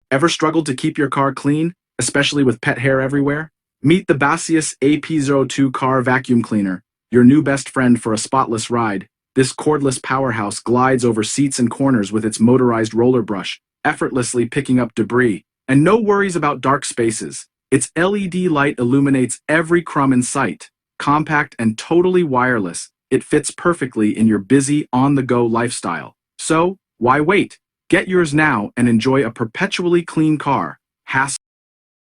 Ever struggled to keep your car clean, especially with pet hair everywhere? Meet the Baseus AP02 car vacuum cleaner, your new best friend for a spotless ride. This cordless powerhouse glides over seats and corners with its motorized roller brush, effortlessly picking up debris. And no worries about dark spaces. Its LED light illuminates every crumb in sight. Compact and totally wireless, it fits perfectly in your busy, on-the-go lifestyle. So, why wait? Get yours now and enjoy a perpetually clean car. Hassle